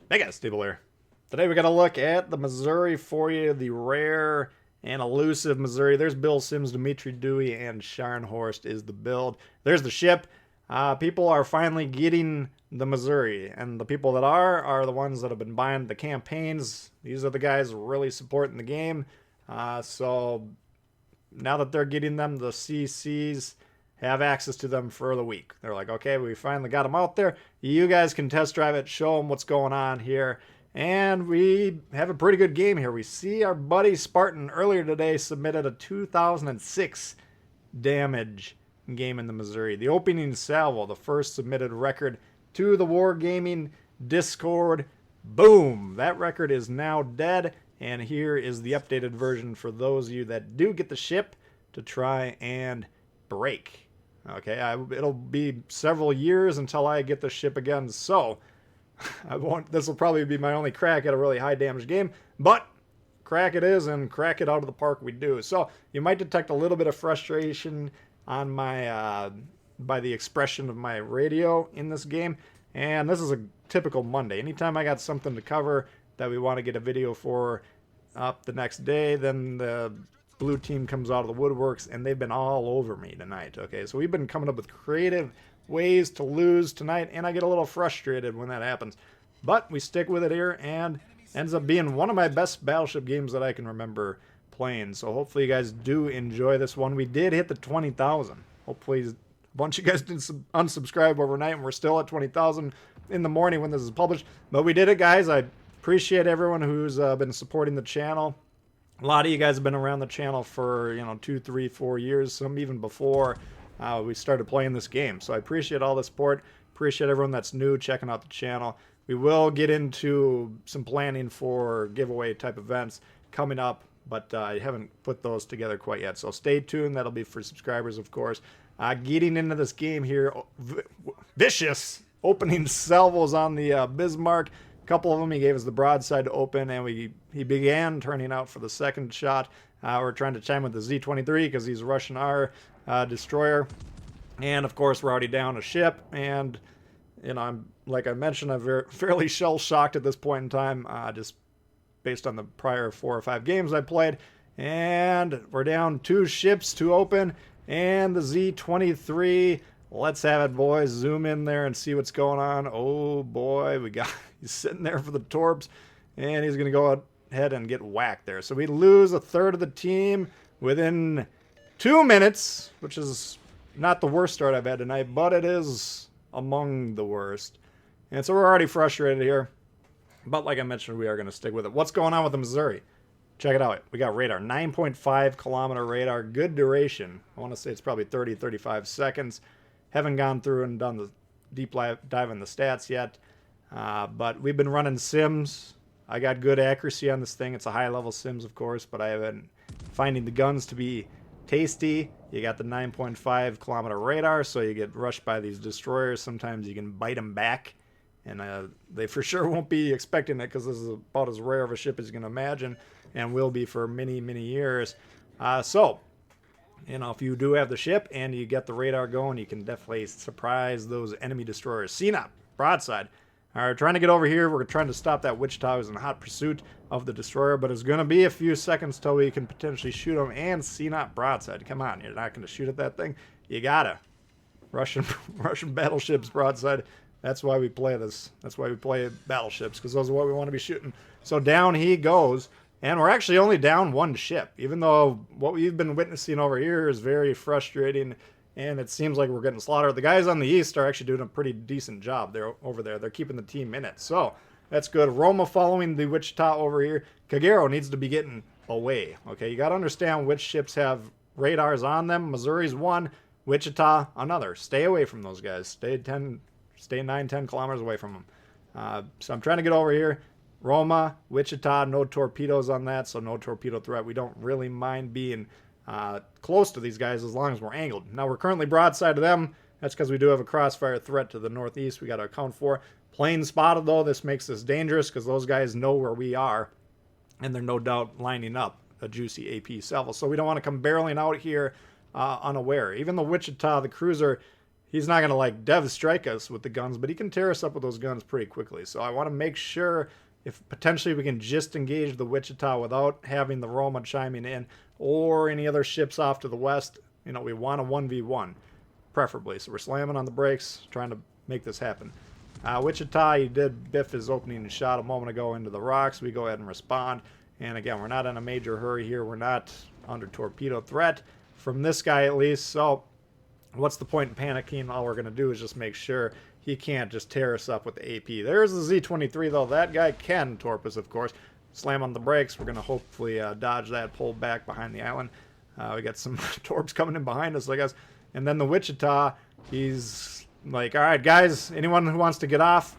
Hey guys, Tbull here. Today we're going to look at the Missouri for you, the rare and elusive Missouri. There's Bill Sims, Dimitri Dewey, and Scharnhorst is the build. There's the ship. People are finally getting the Missouri, and the people that are the ones that have been buying the campaigns. These are the guys really supporting the game. So now that they're getting them, the CCs have access to them for the week. They're like, okay, we finally got them out there. You guys can test drive it, show them what's going on here. And we have a pretty good game here. We see our buddy Spartan earlier today submitted a 2006 damage game in the Missouri. The opening salvo, the first submitted record to the Wargaming Discord. Boom! That record is now dead. And here is the updated version for those of you that do get the ship to try and break. Okay, it'll be several years until I get the ship again, so I won't. This will probably be my only crack at a really high damage game, but crack it is, and crack it out of the park we do. So you might detect a little bit of frustration on my by the expression of my radio in this game, and this is a typical Monday. Anytime I got something to cover that we want to get a video for up the next day, then the blue team comes out of the woodworks, and they've been all over me tonight. Okay, so we've been coming up with creative ways to lose tonight, and I get a little frustrated when that happens. But we stick with it here, and ends up being one of my best Battleship games that I can remember playing. So hopefully you guys do enjoy this one. We did hit the 20,000. Hopefully a bunch of you guys didn't unsubscribe overnight, and we're still at 20,000 in the morning when this is published. But we did it, guys. I appreciate everyone who's been supporting the channel. A lot of you guys have been around the channel for, 2, 3, 4 years, some even before we started playing this game. So I appreciate all the support. Appreciate everyone that's new checking out the channel. We will get into some planning for giveaway type events coming up, but I haven't put those together quite yet. So stay tuned. That'll be for subscribers, of course. Getting into this game here, vicious opening salvos on the Bismarck. Couple of them he gave us the broadside to open, and he began turning out for the second shot. We're trying to chime with the Z-23 because he's rushing our destroyer, and of course we're already down a ship. And I'm like I mentioned, I'm fairly shell shocked at this point in time, just based on the prior 4 or 5 games I played. And we're down 2 ships to open, and the Z-23. Let's have it, boys. Zoom in there and see what's going on. Oh boy, he's sitting there for the torps, and he's going to go ahead and get whacked there. So we lose a third of the team within 2 minutes, which is not the worst start I've had tonight, but it is among the worst. And so we're already frustrated here. But like I mentioned, we are going to stick with it. What's going on with the Missouri? Check it out. We got radar, 9.5 kilometer radar, good duration. I want to say it's probably 30, 35 seconds. Haven't gone through and done the deep dive in the stats yet, but we've been running sims. I got good accuracy on this thing. It's a high-level sims, of course, but I have been finding the guns to be tasty. You got the 9.5 kilometer radar, so you get rushed by these destroyers. Sometimes you can bite them back, and they for sure won't be expecting it because this is about as rare of a ship as you can imagine, and will be for many, many years. If you do have the ship and you get the radar going, you can definitely surprise those enemy destroyers. CNOP, broadside. All right, trying to get over here. We're trying to stop that Wichita, who's in hot pursuit of the destroyer, but it's going to be a few seconds till we can potentially shoot them. And CNOP, broadside. Come on, you're not going to shoot at that thing. You gotta. Russian battleships, broadside. That's why we play this. That's why we play battleships, because those are what we want to be shooting. So down he goes. And we're actually only down 1 ship, even though what we've been witnessing over here is very frustrating, and it seems like we're getting slaughtered. The guys on the east are actually doing a pretty decent job. They're over there. They're keeping the team in it. So that's good. Roma following the Wichita over here. Kagero needs to be getting away. Okay, you got to understand which ships have radars on them. Missouri's 1, Wichita another. Stay away from those guys. Stay 9, 10 kilometers away from them. So I'm trying to get over here. Roma, Wichita, no torpedoes on that, so no torpedo threat. We don't really mind being close to these guys as long as we're angled. Now, we're currently broadside to them. That's because we do have a crossfire threat to the northeast we got to account for. Plane spotted, though. This makes this dangerous because those guys know where we are, and they're no doubt lining up a juicy AP salvo. So we don't want to come barreling out here unaware. Even the Wichita, the cruiser, he's not going to like dev strike us with the guns, but he can tear us up with those guns pretty quickly. So I want to make sure if potentially we can just engage the Wichita without having the Roma chiming in or any other ships off to the west. You know, we want a 1v1 preferably. So we're slamming on the brakes, trying to make this happen. Wichita, he did biff his opening shot a moment ago into the rocks. We go ahead and respond. And again, we're not in a major hurry here. We're not under torpedo threat from this guy at least. So what's the point in panicking? All we're going to do is just make sure he can't just tear us up with the AP. There's the Z-23 though. That guy can torp us, of course. Slam on the brakes. We're going to hopefully dodge that, pull back behind the island. We got some torps coming in behind us, I guess. And then the Wichita, he's like, all right, guys, anyone who wants to get off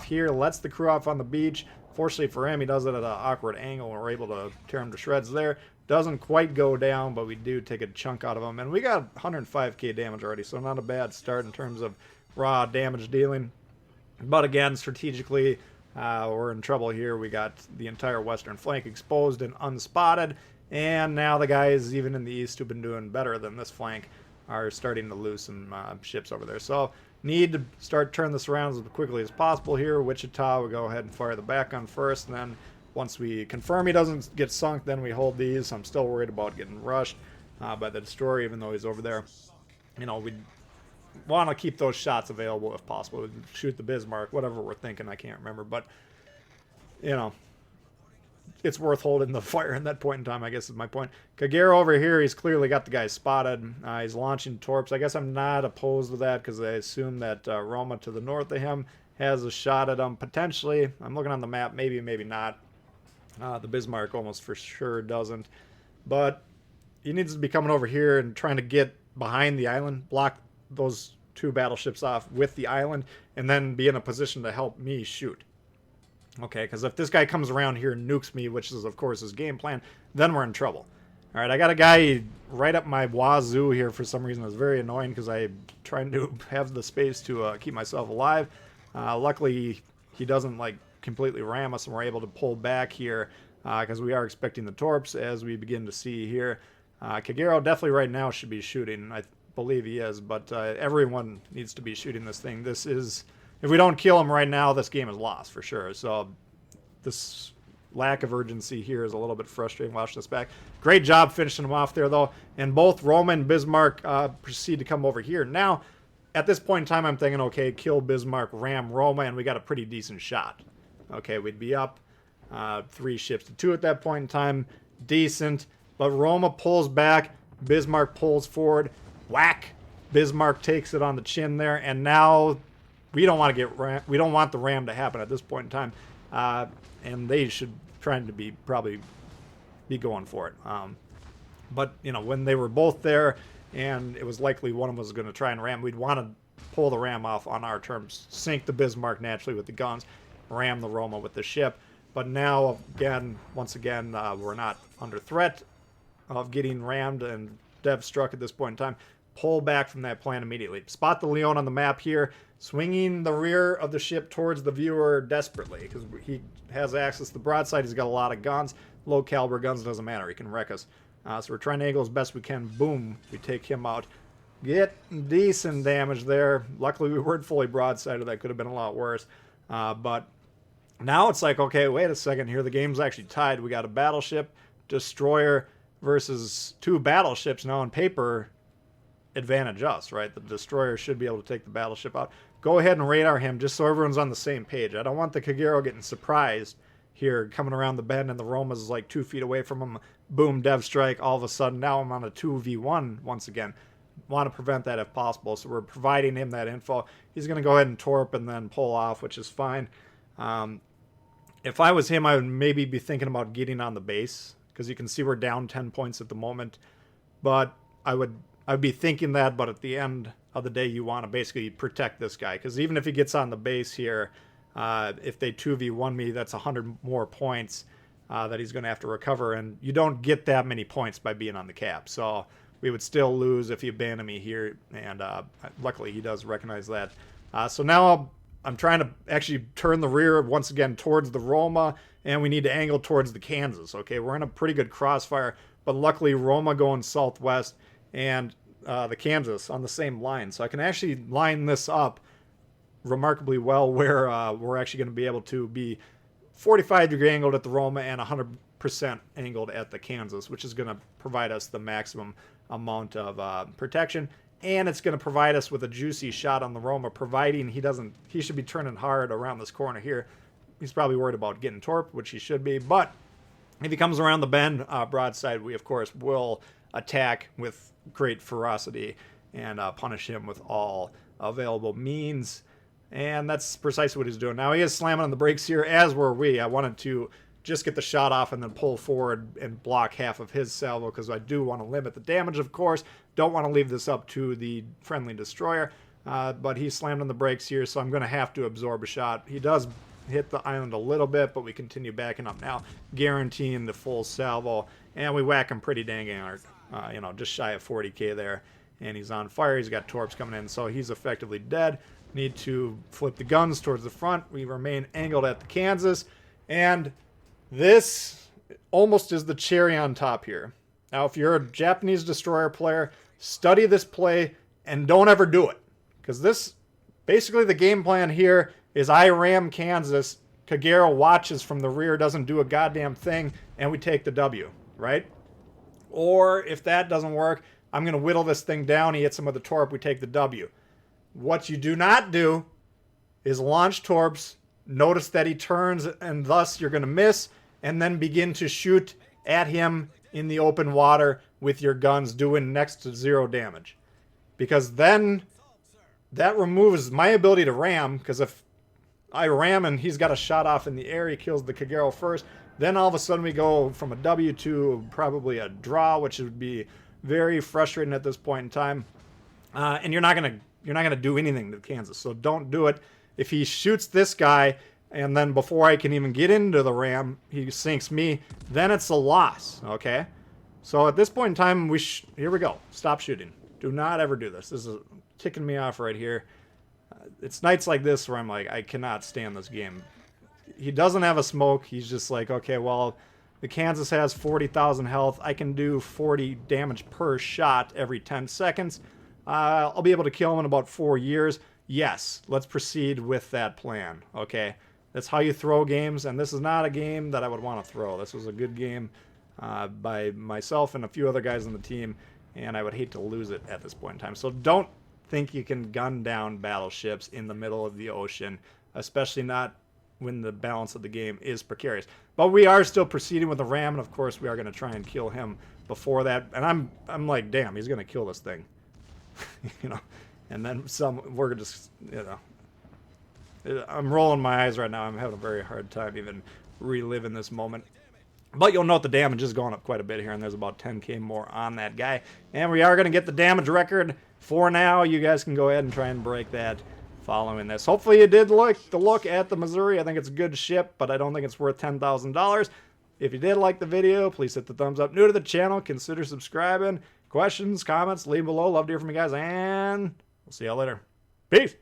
here. Lets the crew off on the beach. Fortunately for him, he does it at an awkward angle. We're able to tear him to shreds there. Doesn't quite go down, but we do take a chunk out of him. And we got 105k damage already, so not a bad start in terms of raw damage dealing. But again, strategically, we're in trouble here. We got the entire western flank exposed and unspotted. And now the guys, even in the east, who've been doing better than this flank, are starting to lose some ships over there. So need to start turning this around as quickly as possible here. Wichita, we go ahead and fire the back gun first, and then once we confirm he doesn't get sunk, then we hold these. I'm still worried about getting rushed by the destroyer, even though he's over there. You know, we want to keep those shots available if possible. We'd shoot the Bismarck, whatever we're thinking, I can't remember. But, you know, it's worth holding the fire in that point in time, I guess is my point. Kagero over here, he's clearly got the guy spotted. He's launching torps. I guess I'm not opposed to that because I assume that Roma to the north of him has a shot at him. Potentially, I'm looking on the map, maybe, maybe not. The Bismarck almost for sure doesn't. But he needs to be coming over here and trying to get behind the island, block those two battleships off with the island, and then be in a position to help me shoot. Okay, because if this guy comes around here and nukes me, which is, of course, his game plan, then we're in trouble. All right, I got a guy right up my wazoo here for some reason. It's very annoying because I'm trying to have the space to keep myself alive. Luckily, he doesn't, like, completely ram us, and we're able to pull back here because we are expecting the torps, as we begin to see here. Kagero definitely right now should be shooting. I believe he is, but everyone needs to be shooting this thing. This is... If we don't kill him right now, this game is lost for sure. So this lack of urgency here is a little bit frustrating watching this back. Great job finishing him off there, though. And both Roma and Bismarck proceed to come over here. Now, at this point in time, I'm thinking, okay, kill Bismarck, ram Roma, and we got a pretty decent shot. Okay, we'd be up 3 ships to 2 at that point in time. Decent. But Roma pulls back. Bismarck pulls forward. Whack. Bismarck takes it on the chin there. And now... we don't want to get we don't want the ram to happen at this point in time, and they should trying to probably be going for it. But you know, when they were both there, and it was likely one of them was going to try and ram, we'd want to pull the ram off on our terms, sink the Bismarck naturally with the guns, ram the Roma with the ship. But now again, once again, we're not under threat of getting rammed and dev struck at this point in time. Pull back from that plan immediately. Spot the Leon on the map here, swinging the rear of the ship towards the viewer desperately because he has access to the broadside. He's got a lot of guns. Low caliber guns, doesn't matter. He can wreck us. So we're trying to angle as best we can. Boom. We take him out. Get decent damage there. Luckily, we weren't fully broadsided. That could have been a lot worse. But now it's like, okay, wait a second here. The game's actually tied. We got a battleship, destroyer versus 2 battleships. Now on paper... advantage us, right? The destroyer should be able to take the battleship out. Go ahead and radar him just so everyone's on the same page. I don't want the Kagero getting surprised here, coming around the bend, and the Roma's like 2 feet away from him. Boom, dev strike. All of a sudden, now I'm on a 2v1 once again. Want to prevent that if possible, so we're providing him that info. He's going to go ahead and torp and then pull off, which is fine. If I was him, I would maybe be thinking about getting on the base, because you can see we're down 10 points at the moment. But I'd be thinking that, but at the end of the day, you want to basically protect this guy. Because even if he gets on the base here, if they 2v1 me, that's 100 more points that he's going to have to recover. And you don't get that many points by being on the cap. So we would still lose if he abandoned me here. And luckily, he does recognize that. So now I'm trying to actually turn the rear once again towards the Roma. And we need to angle towards the Kansas. Okay, we're in a pretty good crossfire. But luckily, Roma going southwest. And the Kansas on the same line. So I can actually line this up remarkably well where we're actually going to be able to be 45-degree angled at the Roma and 100% angled at the Kansas, which is going to provide us the maximum amount of protection. And it's going to provide us with a juicy shot on the Roma, providing he should be turning hard around this corner here. He's probably worried about getting torped, which he should be. But if he comes around the bend broadside, we, of course, will attack with great ferocity and punish him with all available means. And that's precisely what he's doing. Now, he is slamming on the brakes here, as were we. I wanted to just get the shot off and then pull forward and block half of his salvo, because I do want to limit the damage, of course. Don't want to leave this up to the friendly destroyer. But he slammed on the brakes here, so I'm going to have to absorb a shot. He does hit the island a little bit, but we continue backing up now, guaranteeing the full salvo. And we whack him pretty dang hard, just shy of 40k there. And he's on fire. He's got torps coming in, so he's effectively dead. Need to flip the guns towards the front. We remain angled at the Kansas. And this almost is the cherry on top here. Now, if you're a Japanese destroyer player, study this play and don't ever do it. Because this, basically the game plan here is I ram Kansas, Kagero watches from the rear, doesn't do a goddamn thing, and we take the W, right? Or if that doesn't work, I'm going to whittle this thing down, he hits him with the torp, we take the W. What you do not do is launch torps, notice that he turns, and thus you're going to miss, and then begin to shoot at him in the open water with your guns doing next to 0 damage. Because then that removes my ability to ram, because if I ram and he's got a shot off in the air, he kills the Kagero first, then all of a sudden we go from a W to probably a draw, which would be very frustrating at this point in time. And you're not gonna do anything to Kansas, so don't do it. If he shoots this guy, and then before I can even get into the ram, he sinks me, then it's a loss, okay? So at this point in time, here we go. Stop shooting. Do not ever do this. This is ticking me off right here. It's nights like this where I'm like, I cannot stand this game. He doesn't have a smoke. He's just like, okay, well, the Kansas has 40,000 health. I can do 40 damage per shot every 10 seconds. I'll be able to kill him in about 4 years. Yes, let's proceed with that plan, okay? That's how you throw games, and this is not a game that I would want to throw. This was a good game by myself and a few other guys on the team, and I would hate to lose it at this point in time. So don't think you can gun down battleships in the middle of the ocean, especially not when the balance of the game is precarious. But we are still proceeding with the ram, and of course we are going to try and kill him before that. And I'm like, damn, he's going to kill this thing. And then we're just, I'm rolling my eyes right now. I'm having a very hard time even reliving this moment. But you'll note the damage is going up quite a bit here, and there's about 10k more on that guy. And we are going to get the damage record for now. You guys can go ahead and try and break that following this. Hopefully you did look at the Missouri. I think it's a good ship, but I don't think it's worth $10,000. If you did like the video, please hit the thumbs up. New to the channel, consider subscribing. Questions, comments, leave below. Love to hear from you guys, and we'll see y'all later. Peace.